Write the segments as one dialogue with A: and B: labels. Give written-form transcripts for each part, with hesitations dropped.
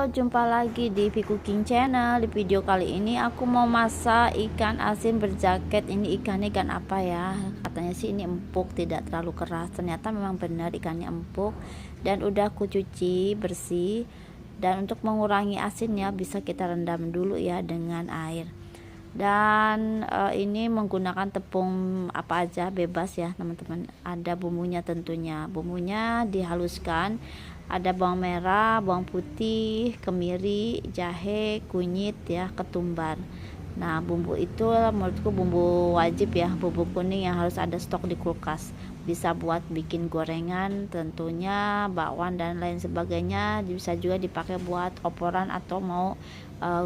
A: Halo, jumpa lagi di V Cooking Channel. Di video kali ini aku mau masak ikan asin berjaket. Ini ikan apa ya? Katanya sih ini empuk, tidak terlalu keras. Ternyata memang benar ikannya empuk dan udah aku cuci bersih. Dan untuk mengurangi asinnya bisa kita rendam dulu ya dengan air. Dan ini menggunakan tepung apa aja, bebas ya teman-teman. Ada bumbunya, tentunya bumbunya dihaluskan, ada bawang merah, bawang putih, kemiri, jahe, kunyit ya, ketumbar. Nah, bumbu itu menurutku bumbu wajib ya, bumbu kuning yang harus ada stok di kulkas. Bisa buat bikin gorengan tentunya, bakwan dan lain sebagainya. Bisa juga dipakai buat oporan atau mau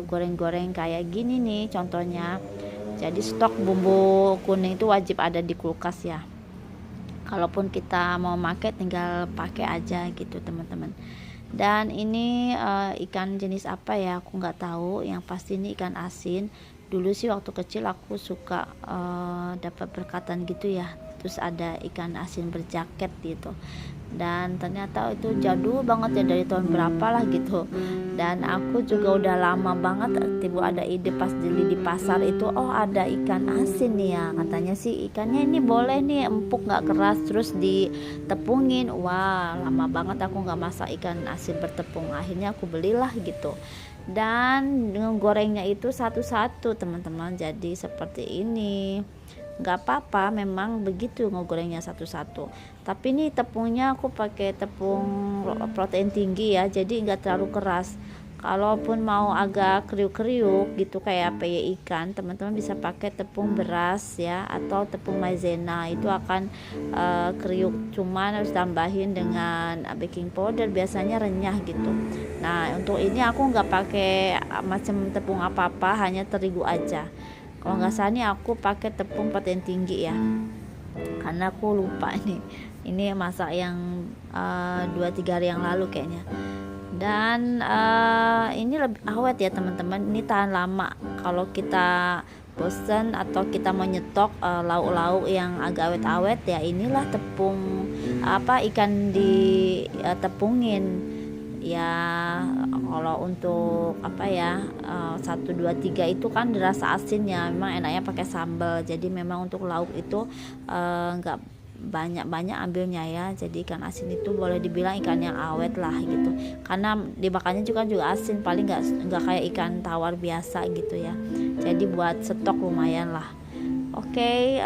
A: goreng-goreng kayak gini nih contohnya. Jadi stok bumbu kuning itu wajib ada di kulkas ya. Kalaupun kita mau pakai tinggal pakai aja gitu teman-teman. Dan ini ikan jenis apa ya, aku nggak tahu, yang pasti ini ikan asin. Dulu sih waktu kecil aku suka dapat berkatan gitu ya, terus ada ikan asin berjaket gitu, dan ternyata itu jadul banget ya, dari tahun berapa lah gitu. Dan aku juga udah lama banget tiba ada ide pas beli di pasar itu, oh ada ikan asin nih ya, katanya sih ikannya ini boleh nih, empuk nggak keras, terus ditepungin. Wah, lama banget aku nggak masak ikan asin bertepung, akhirnya aku belilah gitu. Dan dengan gorengnya itu satu-satu teman-teman, jadi seperti ini. Nggak apa-apa, memang begitu ngegorengnya satu-satu. Tapi ini tepungnya aku pakai tepung protein tinggi ya, jadi nggak terlalu keras. Kalaupun mau agak kriuk-kriuk gitu kayak peye ikan, teman-teman bisa pakai tepung beras ya, atau tepung maizena, itu akan kriuk. Cuman harus tambahin dengan baking powder, biasanya renyah gitu. Nah, untuk ini aku nggak pakai macam tepung apa-apa, hanya terigu aja. Kalau nggak salah nih aku pakai tepung protein tinggi ya, karena aku lupa ini masak yang 2-3 hari yang lalu kayaknya. Dan ini lebih awet ya teman-teman, ini tahan lama. Kalau kita bosen atau kita mau nyetok lauk-lauk yang agak awet-awet ya, inilah tepung ikan ditepungin ya. Kalau untuk 1, 2, 3 itu kan dirasa asinnya, memang enaknya pakai sambal. Jadi memang untuk lauk itu enggak banyak-banyak ambilnya ya. Jadi ikan asin itu boleh dibilang ikan yang awet lah gitu, karena dimakannya juga asin, paling enggak kayak ikan tawar biasa gitu ya. Jadi buat stok lumayan lah. Oke,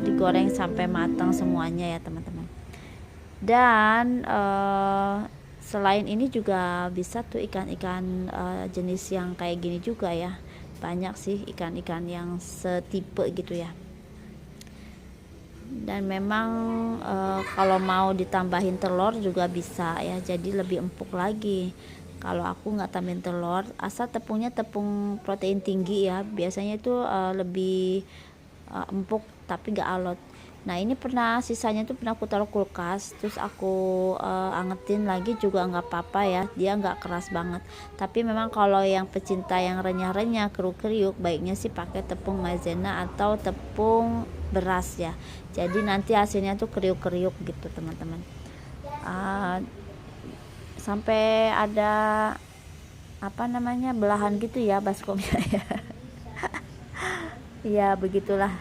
A: digoreng sampai matang semuanya ya teman-teman. Dan selain ini juga bisa tuh ikan-ikan jenis yang kayak gini juga ya. Banyak sih ikan-ikan yang setipe gitu ya. Dan memang kalau mau ditambahin telur juga bisa ya, jadi lebih empuk lagi. Kalau aku nggak tambahin telur, asal tepungnya tepung protein tinggi ya, biasanya itu lebih empuk tapi nggak alot. Nah, ini sisanya tuh pernah aku taruh kulkas, terus aku angetin lagi juga nggak apa-apa ya, dia nggak keras banget. Tapi memang kalau yang pecinta yang renyah-renyah, kriuk-kriuk, baiknya sih pakai tepung maizena atau tepung beras ya. Jadi nanti hasilnya tuh kriuk-kriuk gitu teman-teman. Sampai ada belahan gitu ya baskomnya ya. Ya begitulah.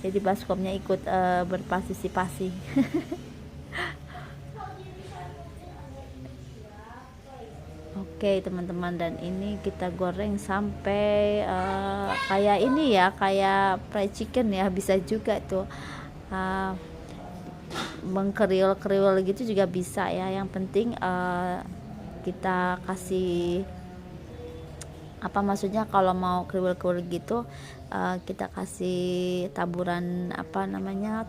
A: Jadi baskomnya ikut berpartisipasi. Oke teman-teman, dan ini kita goreng sampai kayak ini ya, kayak fried chicken ya, bisa juga tuh mengkeriul-keriul gitu juga bisa ya. Yang penting kita kasih maksudnya kalau mau kriwil-kriwil gitu kita kasih taburan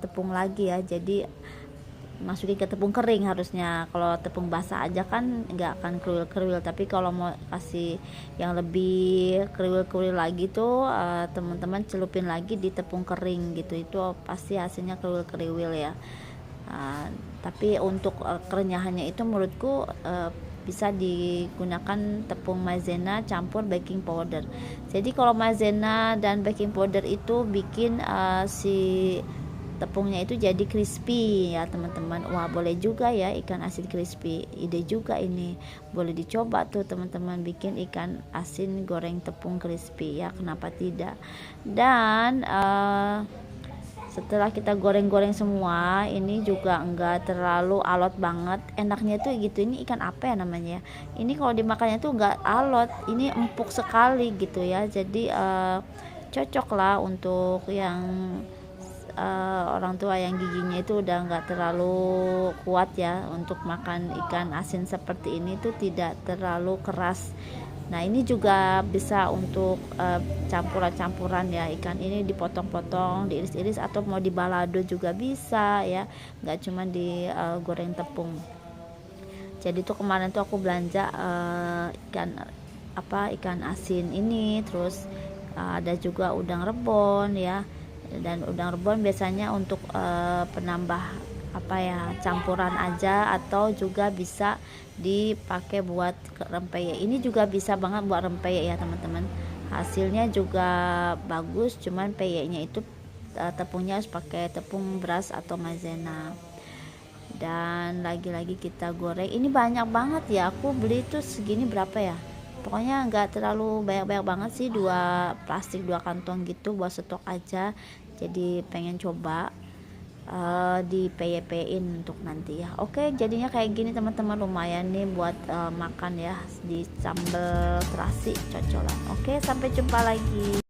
A: tepung lagi ya. Jadi masukin ke tepung kering harusnya. Kalau tepung basah aja kan nggak akan kriwil-kriwil, tapi kalau mau kasih yang lebih kriwil-kriwil lagi tuh teman-teman celupin lagi di tepung kering gitu, itu pasti hasilnya kriwil-kriwil ya. Tapi untuk kerenyahannya itu menurutku bisa digunakan tepung maizena campur baking powder. Jadi kalau maizena dan baking powder itu bikin si tepungnya itu jadi crispy ya teman-teman. Wah, boleh juga ya ikan asin crispy, ide juga ini, boleh dicoba tuh teman-teman bikin ikan asin goreng tepung crispy ya, kenapa tidak. Dan setelah kita goreng-goreng semua, ini juga enggak terlalu alot banget, enaknya tuh gitu. Ini ikan apa ya namanya ya, ini kalau dimakannya tuh enggak alot, ini empuk sekali gitu ya. Jadi cocok lah untuk yang orang tua yang giginya itu udah enggak terlalu kuat ya, untuk makan ikan asin seperti ini tuh tidak terlalu keras. Nah, ini juga bisa untuk campuran-campuran ya, ikan ini dipotong-potong, diiris-iris, atau mau di balado juga bisa ya, nggak cuma di goreng tepung. Jadi tuh kemarin tuh aku belanja ikan asin ini, terus ada juga udang rebon ya. Dan udang rebon biasanya untuk penambah campuran aja, atau juga bisa dipakai buat rempeyek. Ini juga bisa banget buat rempeyek ya teman-teman, hasilnya juga bagus. Cuman peyeknya itu tepungnya harus pakai tepung beras atau maizena. Dan lagi-lagi kita goreng, ini banyak banget ya, aku beli tuh segini berapa ya, pokoknya nggak terlalu banyak-banyak banget sih, 2 kantong gitu buat stok aja. Jadi pengen coba di PYP-in untuk nanti ya. Oke, jadinya kayak gini teman-teman, lumayan nih buat makan ya, di sambal terasi cocolan. Oke, sampai jumpa lagi.